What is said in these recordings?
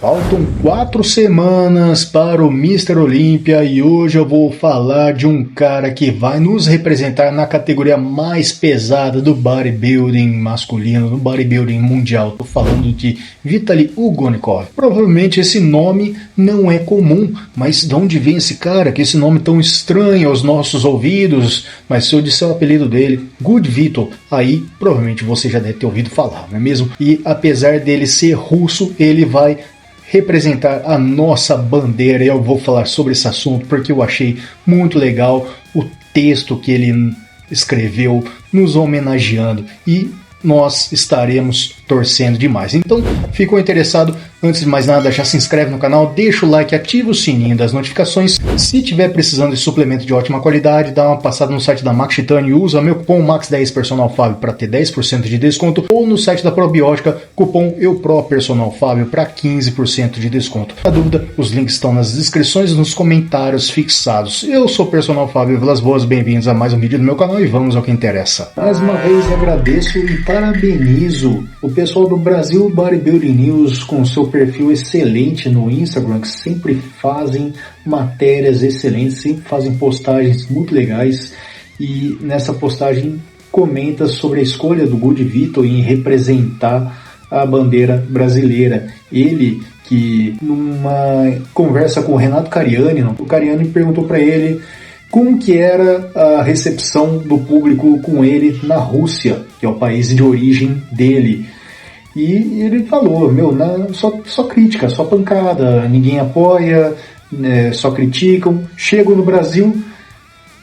Faltam 4 semanas para o Mr. Olímpia e hoje eu vou falar de um cara que vai nos representar na categoria mais pesada do bodybuilding masculino, do bodybuilding mundial. Estou falando de Vitaly Ugonnikov. Provavelmente esse nome não é comum, mas de onde vem esse cara? Que esse nome tão estranho aos nossos ouvidos? Mas se eu disser o apelido dele, Good Vito, aí provavelmente você já deve ter ouvido falar, não é mesmo? E apesar dele ser russo, ele vai representar a nossa bandeira. Eu vou falar sobre esse assunto porque eu achei muito legal o texto que ele escreveu nos homenageando e nós estaremos torcendo demais. Então, ficou interessado? Antes de mais nada, já se inscreve no canal, deixa o like, ativa o sininho das notificações. Se tiver precisando de suplemento de ótima qualidade, dá uma passada no site da Max Titânio e usa meu cupom MAX10 Personal Fábio para ter 10% de desconto, ou no site da Probiótica, cupom EUPRO Personal Fábio para 15% de desconto. Na dúvida, os links estão nas descrições e nos comentários fixados. Eu sou o Personal Fábio Vilas Boas, bem-vindos a mais um vídeo do meu canal e vamos ao que interessa. Mais uma vez agradeço e parabenizo o pessoal do Brasil Bodybuilding News com seu perfil excelente no Instagram, que sempre fazem matérias excelentes, sempre fazem postagens muito legais e nessa postagem comenta sobre a escolha do Good Vito em representar a bandeira brasileira. Ele que numa conversa com o Renato Cariani, o Cariani perguntou para ele como que era a recepção do público com ele na Rússia, que é o país de origem dele. E ele falou, só crítica, só pancada, ninguém apoia, só criticam. Chego no Brasil,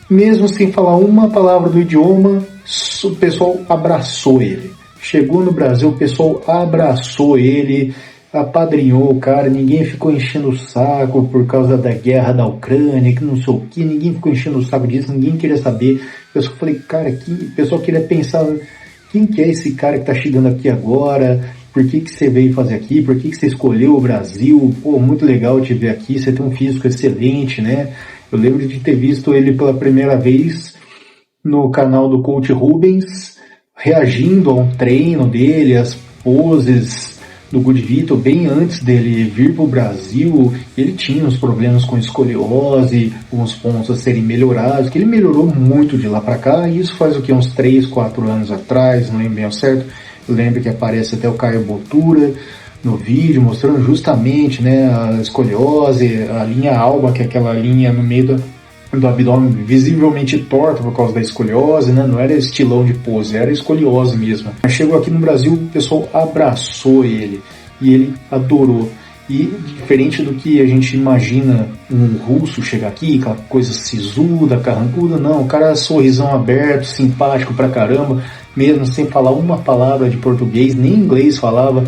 mesmo sem falar uma palavra do idioma, o pessoal abraçou ele. Chegou no Brasil, o pessoal abraçou ele, apadrinhou o cara, ninguém ficou enchendo o saco por causa da guerra da Ucrânia, que não sei o que, ninguém ficou enchendo o saco disso, ninguém queria saber. Eu só falei, cara, o pessoal queria pensar, quem que é esse cara que tá chegando aqui agora? Por que você veio fazer aqui? Por que você escolheu o Brasil? Pô, muito legal te ver aqui, você tem um físico excelente, né? Eu lembro de ter visto ele pela primeira vez no canal do Coach Rubens, reagindo a um treino dele, as poses do Good Vito, bem antes dele vir para o Brasil. Ele tinha uns problemas com escoliose, uns pontos a serem melhorados, que ele melhorou muito de lá para cá, e isso faz o que, uns 3, 4 anos atrás, não lembro bem ao certo. Eu lembro que aparece até o Caio Botura no vídeo, mostrando justamente, né, a escoliose, a linha alba, que é aquela linha no meio do abdômen visivelmente torta por causa da escoliose, né? Não era estilão de pose, era escoliose mesmo. Mas chegou aqui no Brasil, o pessoal abraçou ele e ele adorou. E diferente do que a gente imagina um russo chegar aqui, aquela coisa sisuda, carrancuda, não, o cara sorrisão aberto, simpático pra caramba, mesmo sem falar uma palavra de português, nem inglês falava,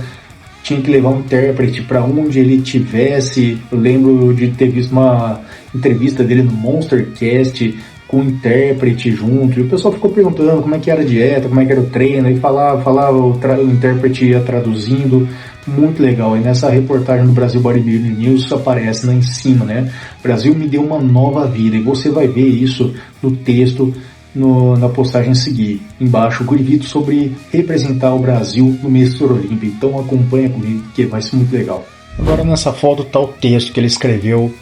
tinha que levar um intérprete para onde ele tivesse. Eu lembro de ter visto uma entrevista dele no Monstercast com um intérprete junto, e o pessoal ficou perguntando como é que era a dieta, como é que era o treino, e falava o intérprete ia traduzindo, muito legal. E nessa reportagem do Brasil Bodybuilding News aparece lá em cima, né? Brasil me deu uma nova vida, e você vai ver isso no texto, na postagem a seguir, embaixo, o Good Vito sobre representar o Brasil no Mr. Olímpia. Então acompanha comigo que vai ser muito legal. Agora nessa foto está o texto que ele escreveu,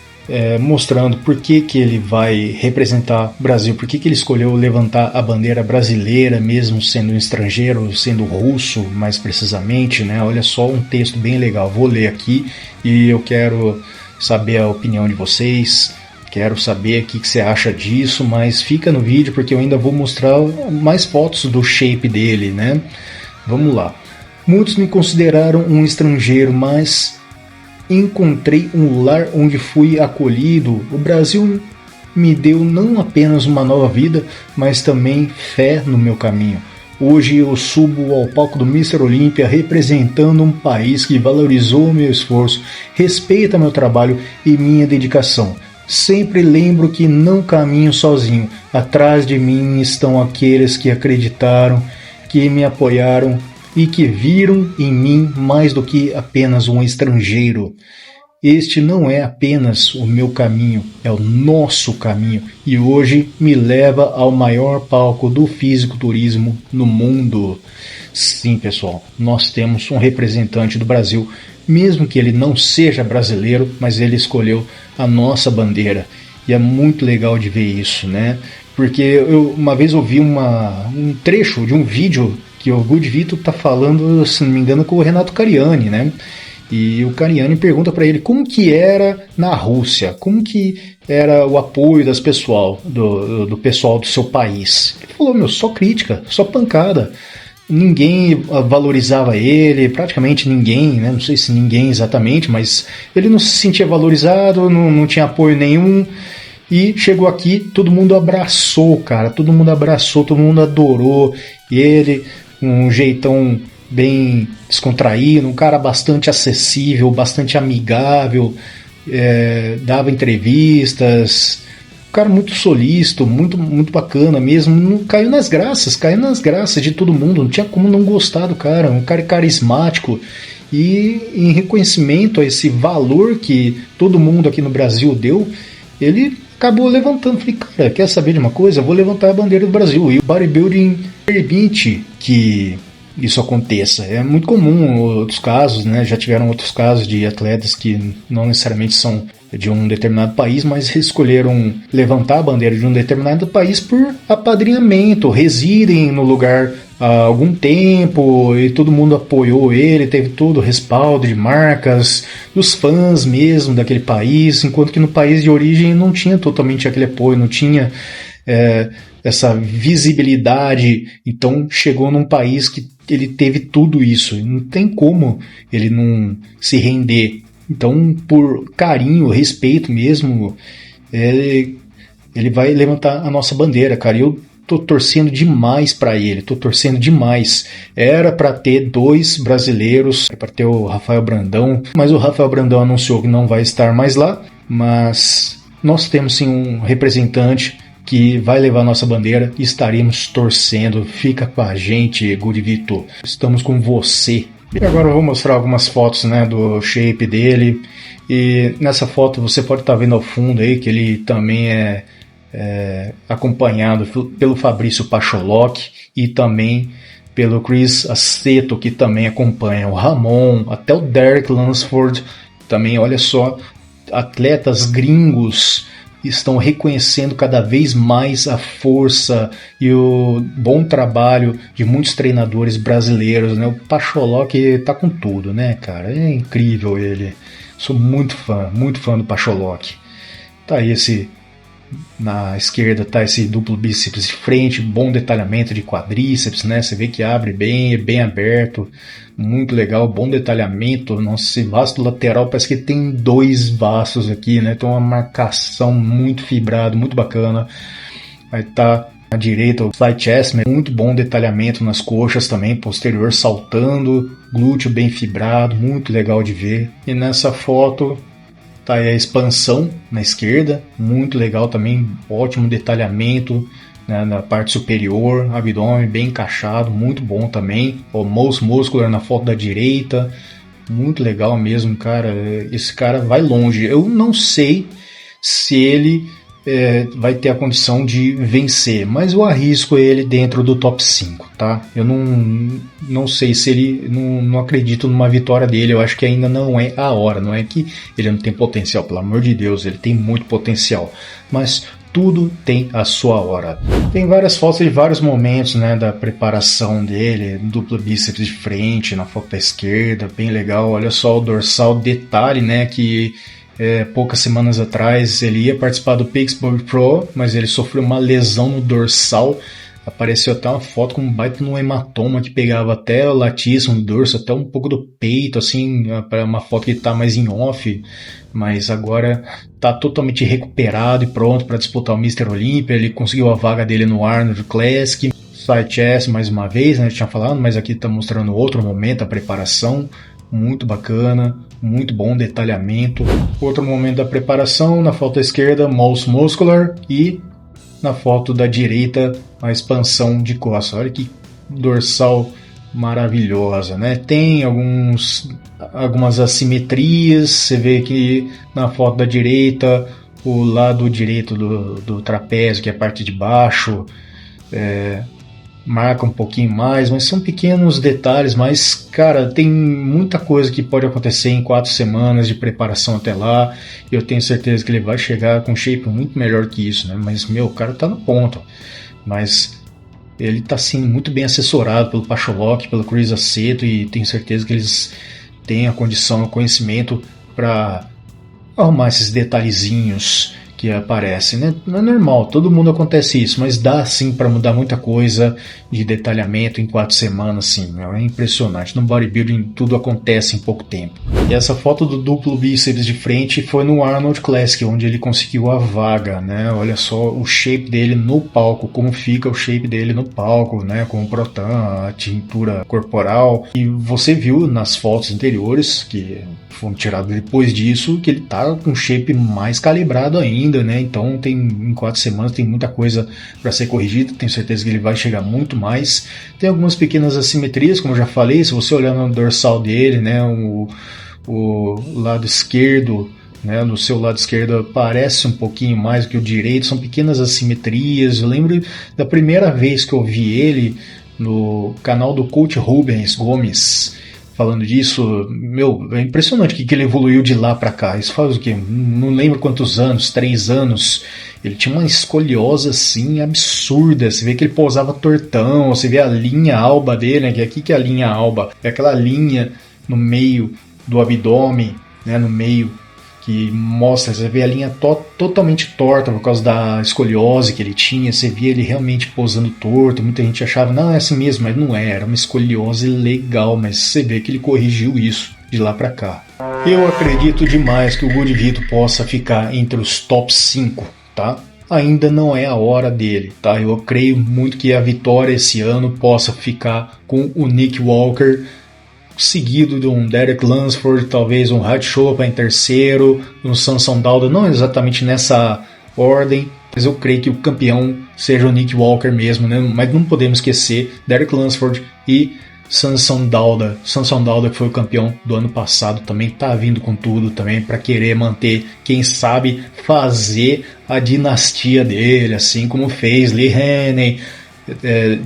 mostrando por que ele vai representar o Brasil, por que ele escolheu levantar a bandeira brasileira, mesmo sendo um estrangeiro, sendo russo mais precisamente, né? Olha só, um texto bem legal, vou ler aqui e eu quero saber a opinião de vocês. Quero saber o que você acha disso, mas fica no vídeo porque eu ainda vou mostrar mais fotos do shape dele, né? Vamos lá. Muitos me consideraram um estrangeiro, mas encontrei um lar onde fui acolhido. O Brasil me deu não apenas uma nova vida, mas também fé no meu caminho. Hoje eu subo ao palco do Mr. Olímpia representando um país que valorizou meu esforço, respeita meu trabalho e minha dedicação. Sempre lembro que não caminho sozinho. Atrás de mim estão aqueles que acreditaram, que me apoiaram e que viram em mim mais do que apenas um estrangeiro. Este não é apenas o meu caminho, é o nosso caminho e hoje me leva ao maior palco do fisiculturismo no mundo. Sim, pessoal, nós temos um representante do Brasil mesmo que ele não seja brasileiro, mas ele escolheu a nossa bandeira. E é muito legal de ver isso, né? Porque eu uma vez ouvi um trecho de um vídeo que o Good Vito tá falando, se não me engano, com o Renato Cariani, né? E o Cariani pergunta para ele como que era na Rússia, como que era o apoio das pessoal, do pessoal do seu país. Ele falou, meu, só crítica, só pancada. Ninguém valorizava ele, praticamente ninguém, né? Não sei se ninguém exatamente, mas ele não se sentia valorizado, não tinha apoio nenhum. E chegou aqui, todo mundo abraçou, cara, todo mundo adorou ele, um jeitão bem descontraído, um cara bastante acessível, bastante amigável, dava entrevistas, um cara muito solícito, muito bacana mesmo, não caiu nas graças de todo mundo, não tinha como não gostar do cara, um cara carismático. E em reconhecimento a esse valor que todo mundo aqui no Brasil deu, ele acabou levantando. Falei, cara, quer saber de uma coisa? Eu vou levantar a bandeira do Brasil. E o bodybuilding permite que isso aconteça. É muito comum outros casos, né? Já tiveram outros casos de atletas que não necessariamente são de um determinado país, mas escolheram levantar a bandeira de um determinado país por apadrinhamento, residem no lugar há algum tempo e todo mundo apoiou ele, teve todo o respaldo de marcas, dos fãs mesmo daquele país, enquanto que no país de origem não tinha totalmente aquele apoio, não tinha essa visibilidade. Então chegou num país que ele teve tudo isso, não tem como ele não se render. Então, por carinho, respeito mesmo, ele vai levantar a nossa bandeira, cara. Eu tô torcendo demais para ele, tô torcendo demais. Era para ter 2 brasileiros, para ter o Rafael Brandão, mas o Rafael Brandão anunciou que não vai estar mais lá. Mas nós temos sim um representante que vai levar a nossa bandeira e estaremos torcendo. Fica com a gente, Good Vito. Estamos com você. E agora eu vou mostrar algumas fotos, né, do shape dele. E nessa foto você pode estar vendo ao fundo aí que ele também é acompanhado pelo Fabrício Pacholok e também pelo Chris Aceto, que também acompanha o Ramon, até o Derek Lunsford. Também, olha só, atletas gringos estão reconhecendo cada vez mais a força e o bom trabalho de muitos treinadores brasileiros, né? O Pacholok tá com tudo, né, cara? É incrível ele. Sou muito fã do Pacholok. Tá aí na esquerda tá esse duplo bíceps de frente, bom detalhamento de quadríceps, né? Você vê que abre bem, é bem aberto, muito legal, bom detalhamento. Nossa, esse vasto lateral parece que tem 2 vasos aqui, né? Tem uma marcação muito fibrada, muito bacana. Aí tá à direita o side chest, muito bom detalhamento nas coxas também, posterior saltando, glúteo bem fibrado, muito legal de ver. E nessa foto tá aí a expansão na esquerda, muito legal também, ótimo detalhamento, né, na parte superior, abdômen bem encaixado, muito bom também. O most muscular na foto da direita, muito legal mesmo, cara. Esse cara vai longe. Eu não sei se ele vai ter a condição de vencer, mas eu arrisco ele dentro do top 5, tá? Eu não sei se ele, não acredito numa vitória dele. Eu acho que ainda não é a hora. Não é que ele não tem potencial, pelo amor de Deus, ele tem muito potencial, mas tudo tem a sua hora. Tem várias fotos de vários momentos, né, da preparação dele, duplo bíceps de frente na foto da esquerda, bem legal. Olha só o dorsal, detalhe, né, que poucas semanas atrás ele ia participar do Pittsburgh Pro, mas ele sofreu uma lesão no dorsal. Apareceu até uma foto com um baita no hematoma que pegava até o latíssimo do dorso, até um pouco do peito, assim, para uma foto que está mais em off, mas agora está totalmente recuperado e pronto para disputar o Mr. Olympia. Ele conseguiu a vaga dele no Arnold Classic. Side chest mais uma vez, né, eu tinha falado, mas aqui está mostrando outro momento, a preparação, muito bacana, muito bom detalhamento. Outro momento da preparação, na foto esquerda, most muscular, e na foto da direita, a expansão de costas. Olha que dorsal maravilhosa, né? Tem algumas assimetrias. Você vê que na foto da direita, o lado direito do trapézio, que é a parte de baixo, marca um pouquinho mais, mas são pequenos detalhes, mas cara, tem muita coisa que pode acontecer em 4 semanas de preparação até lá, e eu tenho certeza que ele vai chegar com um shape muito melhor que isso, né? Mas meu, o cara tá no ponto, mas ele tá sim muito bem assessorado pelo Pacholok, pelo Chris Aceto, e tenho certeza que eles têm a condição, o conhecimento para arrumar esses detalhezinhos que aparecem, né? Não é normal, todo mundo acontece isso, mas dá sim para mudar muita coisa de detalhamento em 4 semanas, sim, é impressionante. No bodybuilding tudo acontece em pouco tempo. E essa foto do duplo bíceps de frente foi no Arnold Classic, onde ele conseguiu a vaga, né? Olha só o shape dele no palco, como fica o shape dele no palco, né? Com o Protan, a tintura corporal. E você viu nas fotos anteriores que foram tiradas depois disso, que ele tá com um shape mais calibrado ainda, né? Então em 4 semanas tem muita coisa para ser corrigida, tenho certeza que ele vai chegar muito mais. Tem algumas pequenas assimetrias, como eu já falei, se você olhar no dorsal dele, né? O lado esquerdo, né, no seu lado esquerdo aparece um pouquinho mais do que o direito, são pequenas assimetrias. Eu lembro da primeira vez que eu vi ele no canal do coach Rubens Gomes falando disso, meu, é impressionante o que ele evoluiu de lá para cá. Isso faz o quê? Não lembro quantos anos, 3 anos. Ele tinha uma escoliose assim absurda. Você vê que ele pousava tortão, você vê a linha alba dele, né? Que aqui que é a linha alba, é aquela linha no meio do abdômen, né? No meio que mostra, você vê a linha totalmente torta por causa da escoliose que ele tinha, você via ele realmente posando torto, muita gente achava, não, é assim mesmo, mas não é, era uma escoliose legal, mas você vê que ele corrigiu isso de lá pra cá. Eu acredito demais que o Good Vito possa ficar entre os top 5, tá? Ainda não é a hora dele, tá? Eu creio muito que a vitória esse ano possa ficar com o Nick Walker, seguido de um Derek Lunsford, talvez um Hart Chopin em terceiro, um Samson Dauda, não exatamente nessa ordem, mas eu creio que o campeão seja o Nick Walker mesmo, né? Mas não podemos esquecer Derek Lunsford e Samson Dauda. Samson Dauda, que foi o campeão do ano passado, também está vindo com tudo também para querer manter, quem sabe fazer a dinastia dele, assim como fez Lee Haney,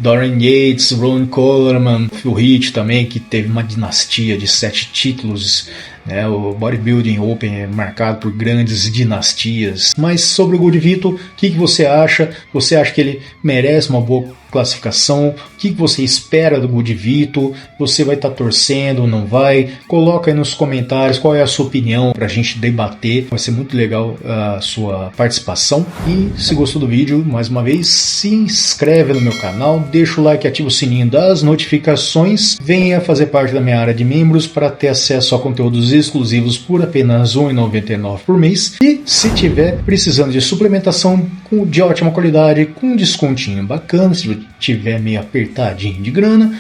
Dorian Yates, Ron Coleman, Phil Heath também, que teve uma dinastia de 7 títulos, né? O Bodybuilding Open é marcado por grandes dinastias. Mas sobre o Good Vito, o que você acha? Você acha que ele merece uma boa classificação? O que você espera do Good Vito? Você vai estar torcendo ou não vai? Coloca aí nos comentários qual é a sua opinião para a gente debater. Vai ser muito legal a sua participação. E se gostou do vídeo, mais uma vez, se inscreve no meu canal, deixa o like e ativa o sininho das notificações. Venha fazer parte da minha área de membros para ter acesso a conteúdos exclusivos por apenas R$ 1,99 por mês. E se tiver precisando de suplementação de ótima qualidade, com um descontinho bacana, se tiver meio apertadinho de grana,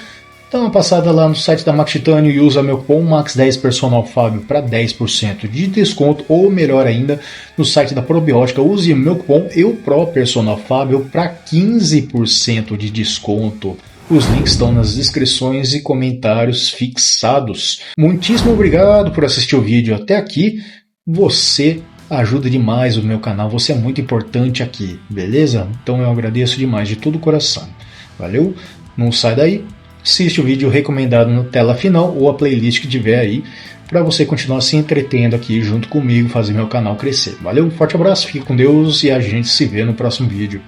dá uma passada lá no site da Max Titânio e usa meu cupom MAX10 Personal Fábio para 10% de desconto, ou melhor ainda, no site da Probiótica, use o meu cupom EUPRO Personal Fábio para 15% de desconto. Os links estão nas descrições e comentários fixados. Muitíssimo obrigado por assistir o vídeo até aqui. Você ajuda demais o meu canal, você é muito importante aqui, beleza? Então eu agradeço demais de todo o coração. Valeu? Não sai daí. Assiste o vídeo recomendado na tela final ou a playlist que tiver aí para você continuar se entretendo aqui junto comigo, fazer meu canal crescer. Valeu? Forte abraço, fique com Deus e a gente se vê no próximo vídeo.